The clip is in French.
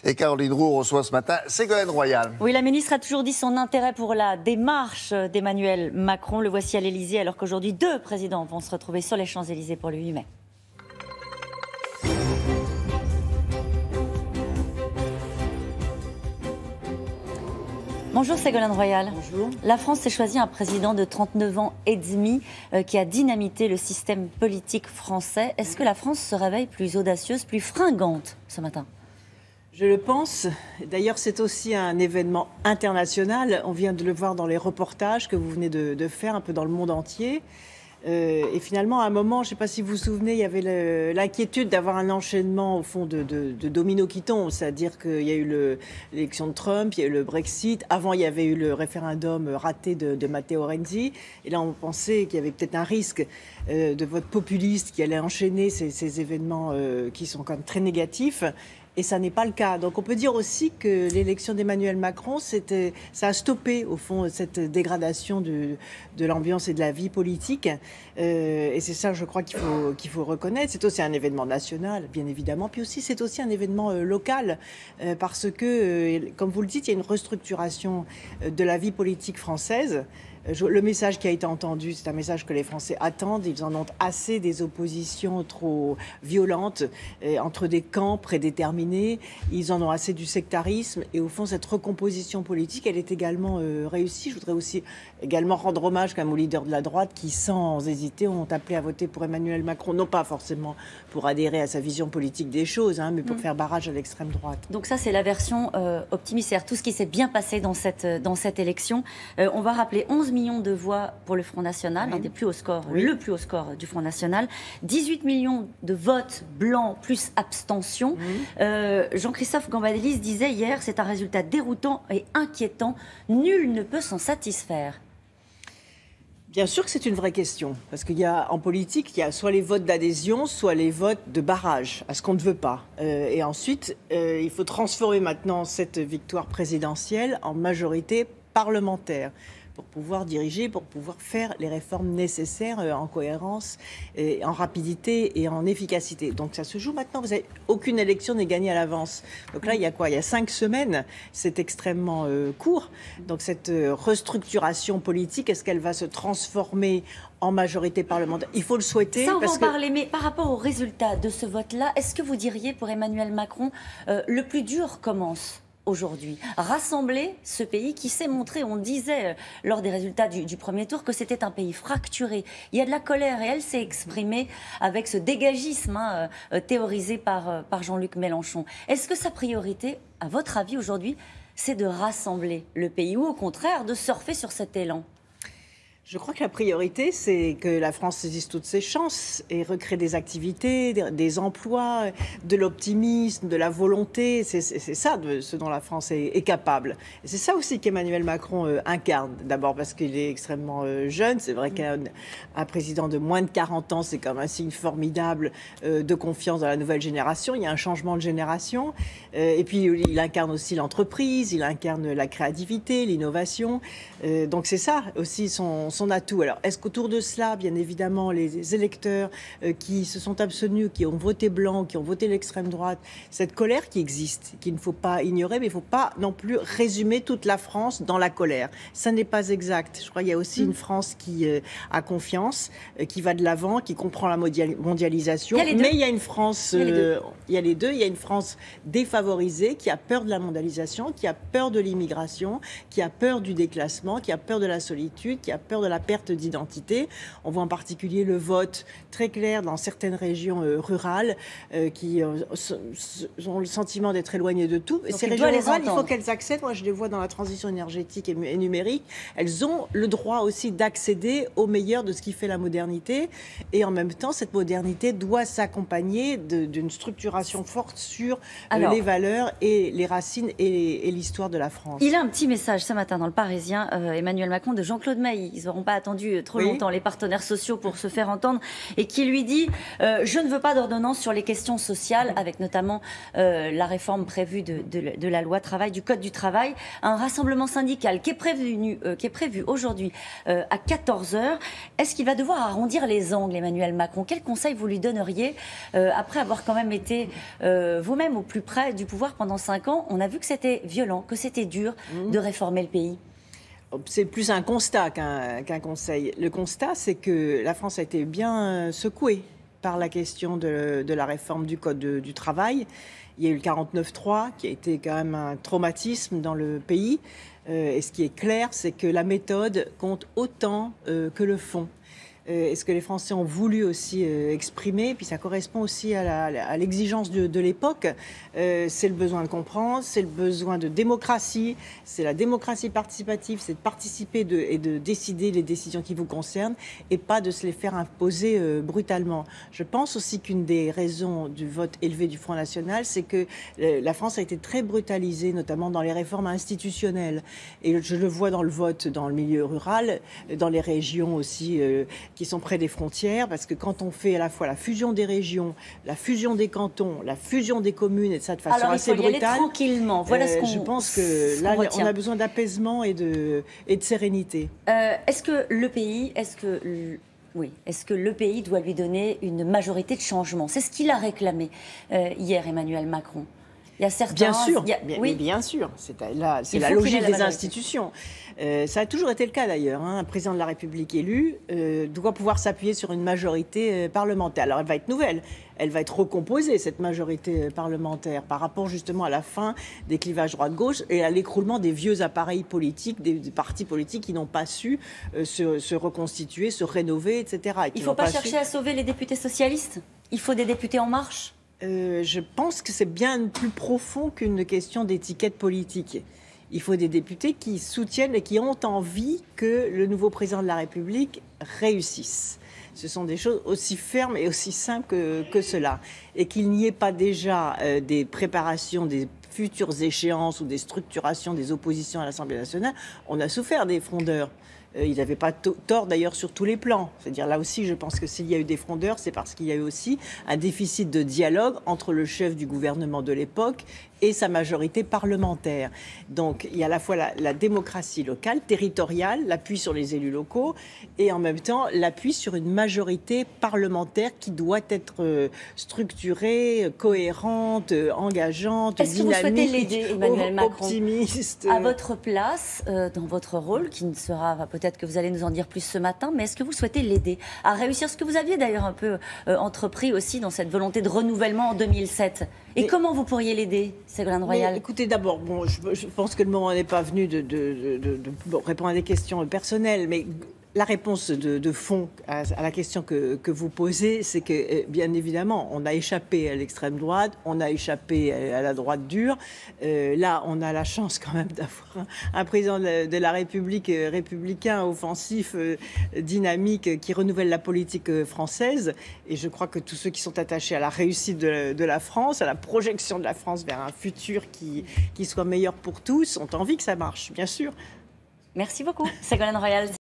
Et Caroline Roux reçoit ce matin Ségolène Royal. Oui, la ministre a toujours dit son intérêt pour la démarche d'Emmanuel Macron. Le voici à l'Élysée, alors qu'aujourd'hui, 2 présidents vont se retrouver sur les Champs-Élysées pour le 8 mai. Bonjour Ségolène Royal. Bonjour. La France s'est choisi un président de 39 ans et demi qui a dynamité le système politique français. Est-ce que la France se réveille plus audacieuse, plus fringante ce matin ? Je le pense. D'ailleurs, c'est aussi un événement international. On vient de le voir dans les reportages que vous venez de faire un peu dans le monde entier. Et finalement, à un moment, je ne sais pas si vous vous souvenez, il y avait l'inquiétude d'avoir un enchaînement au fond de dominos qui tombent. C'est-à-dire qu'il y a eu l'élection de Trump, il y a eu le Brexit. Avant, il y avait eu le référendum raté de Matteo Renzi. Et là, on pensait qu'il y avait peut-être un risque de vote populiste qui allait enchaîner ces événements qui sont quand même très négatifs. Et ça n'est pas le cas. Donc on peut dire aussi que l'élection d'Emmanuel Macron, ça a stoppé au fond cette dégradation de l'ambiance et de la vie politique. Et c'est ça, je crois, qu'il faut reconnaître. C'est aussi un événement national, bien évidemment. Puis aussi, c'est aussi un événement local. Parce que, comme vous le dites, il y a une restructuration de la vie politique française. Le message qui a été entendu, c'est un message que les Français attendent. Ils en ont assez des oppositions trop violentes entre des camps prédéterminés. Ils en ont assez du sectarisme. Et au fond, cette recomposition politique, elle est également réussie. Je voudrais aussi également rendre hommage quand même aux leaders de la droite qui, sans hésiter, ont appelé à voter pour Emmanuel Macron. Non pas forcément pour adhérer à sa vision politique des choses, mais pour faire barrage à l'extrême droite. Donc ça, c'est la version optimiste, tout ce qui s'est bien passé dans cette élection. On va rappeler 11 millions de voix pour le Front National, un des plus hauts scores, le plus haut score du Front National. 18 millions de votes blancs plus abstention. Jean-Christophe Gambadélis disait hier, c'est un résultat déroutant et inquiétant. Nul ne peut s'en satisfaire. Bien sûr que c'est une vraie question, parce qu'il y a en politique, il y a soit les votes d'adhésion, soit les votes de barrage, à ce qu'on ne veut pas. Et ensuite, il faut transformer maintenant cette victoire présidentielle en majorité parlementaire pour pouvoir diriger, pour pouvoir faire les réformes nécessaires en cohérence, et en rapidité et en efficacité. Donc ça se joue maintenant. Aucune élection n'est gagnée à l'avance. Donc là, il y a quoi ? Il y a 5 semaines. C'est extrêmement court. Donc cette restructuration politique, est-ce qu'elle va se transformer en majorité parlementaire? Il faut le souhaiter. Ça, on va en parler. Mais par rapport au résultat de ce vote-là, est-ce que vous diriez pour Emmanuel Macron, le plus dur commence aujourd'hui, rassembler ce pays qui s'est montré, on disait lors des résultats du premier tour, que c'était un pays fracturé. Il y a de la colère et elle s'est exprimée avec ce dégagisme théorisé par Jean-Luc Mélenchon. Est-ce que sa priorité, à votre avis aujourd'hui, c'est de rassembler le pays ou au contraire de surfer sur cet élan ? Je crois que la priorité, c'est que la France saisisse toutes ses chances et recrée des activités, des emplois, de l'optimisme, de la volonté. C'est ça ce dont la France est capable. Et c'est ça aussi qu'Emmanuel Macron incarne. D'abord parce qu'il est extrêmement jeune. C'est vrai qu'un président de moins de 40 ans, c'est comme un signe formidable de confiance dans la nouvelle génération. Il y a un changement de génération. Et puis, il incarne aussi l'entreprise, il incarne la créativité, l'innovation. Donc c'est ça aussi son atout. Alors, est-ce qu'autour de cela, bien évidemment, les électeurs qui se sont abstenus, qui ont voté blanc, qui ont voté l'extrême droite, cette colère qui existe, qu'il ne faut pas ignorer, mais il ne faut pas non plus résumer toute la France dans la colère. Ça n'est pas exact. Je crois qu'il y a aussi une France qui a confiance, qui va de l'avant, qui comprend la mondialisation. Mais il y a une France... il y a les deux. Il y a une France défavorisée, qui a peur de la mondialisation, qui a peur de l'immigration, qui a peur du déclassement, qui a pont de la solitude, qui a peur de la perte d'identité. On voit en particulier le vote très clair dans certaines régions rurales qui ont le sentiment d'être éloignées de tout. Et ces régions rurales, il faut qu'elles accèdent. Moi, je les vois dans la transition énergétique et numérique. Elles ont le droit aussi d'accéder au meilleur de ce qui fait la modernité. Et en même temps, cette modernité doit s'accompagner d'une structuration forte sur les valeurs et les racines et l'histoire de la France. Il a un petit message ce matin dans Le Parisien, Emmanuel Macron, de Jean-Claude Mailly. n'auront pas attendu trop longtemps les partenaires sociaux pour se faire entendre, et qui lui dit je ne veux pas d'ordonnance sur les questions sociales, avec notamment la réforme prévue de la loi travail, du code du travail. Un rassemblement syndical qui est prévu aujourd'hui à 14h. Est-ce qu'il va devoir arrondir les angles, Emmanuel Macron? Quel conseil vous lui donneriez après avoir quand même été vous-même au plus près du pouvoir pendant 5 ans? On a vu que c'était violent, que c'était dur de réformer le pays. C'est plus un constat qu'un conseil. Le constat, c'est que la France a été bien secouée par la question de la réforme du Code du travail. Il y a eu le 49.3 qui a été quand même un traumatisme dans le pays. Et ce qui est clair, c'est que la méthode compte autant que le fond. Et ce que les Français ont voulu aussi exprimer, puis ça correspond aussi à l'exigence de l'époque, c'est le besoin de comprendre, c'est le besoin de démocratie, c'est la démocratie participative, c'est de participer et de décider les décisions qui vous concernent et pas de se les faire imposer brutalement. Je pense aussi qu'une des raisons du vote élevé du Front National, c'est que la France a été très brutalisée, notamment dans les réformes institutionnelles. Et je le vois dans le vote dans le milieu rural, dans les régions aussi qui sont près des frontières, parce que quand on fait à la fois la fusion des régions, la fusion des cantons, la fusion des communes, et ça de façon assez brutale. Alors il faut y aller tranquillement. Voilà ce qu'on. Je pense que là, on a besoin d'apaisement et de sérénité. Est-ce que le pays, est-ce que le pays doit lui donner une majorité de changement? C'est ce qu'il a réclamé hier, Emmanuel Macron. Il y a certains. Bien sûr, bien sûr. C'est la logique des institutions. Ça a toujours été le cas d'ailleurs. Un président de la République élu doit pouvoir s'appuyer sur une majorité parlementaire. Alors elle va être nouvelle. Elle va être recomposée, cette majorité parlementaire, par rapport justement à la fin des clivages droite-gauche et à l'écroulement des vieux appareils politiques, des partis politiques qui n'ont pas su se reconstituer, se rénover, etc. Il ne faut pas chercher à sauver les députés socialistes? Il faut des députés En Marche? Je pense que c'est bien plus profond qu'une question d'étiquette politique. Il faut des députés qui soutiennent et qui ont envie que le nouveau président de la République réussisse. Ce sont des choses aussi fermes et aussi simples que cela. Et qu'il n'y ait pas déjà des préparations, des futures échéances ou des structurations des oppositions à l'Assemblée nationale. On a souffert des frondeurs. Il n'avait pas tort d'ailleurs sur tous les plans. C'est-à-dire là aussi, je pense que s'il y a eu des frondeurs, c'est parce qu'il y a eu aussi un déficit de dialogue entre le chef du gouvernement de l'époque et sa majorité parlementaire. Donc il y a à la fois la démocratie locale, territoriale, l'appui sur les élus locaux et en même temps l'appui sur une majorité parlementaire qui doit être structurée, cohérente, engageante, dynamique. Est-ce que vous souhaitez l'aider, Emmanuel Macron, optimiste à votre place, dans votre rôle, qui ne sera, peut-être que vous allez nous en dire plus ce matin, mais est-ce que vous souhaitez l'aider à réussir ce que vous aviez d'ailleurs un peu entrepris aussi dans cette volonté de renouvellement en 2007? Et comment vous pourriez l'aider, Ségolène Royal? Écoutez, d'abord, je pense que le moment n'est pas venu de répondre à des questions personnelles, mais la réponse de fond à la question que vous posez, c'est que, bien évidemment, on a échappé à l'extrême droite, on a échappé à la droite dure. Là, on a la chance quand même d'avoir un président de la République républicain, offensif, dynamique, qui renouvelle la politique française. Et je crois que tous ceux qui sont attachés à la réussite de la France, à la projection de la France vers un futur qui soit meilleur pour tous, ont envie que ça marche, bien sûr. Merci beaucoup, Ségolène Royal.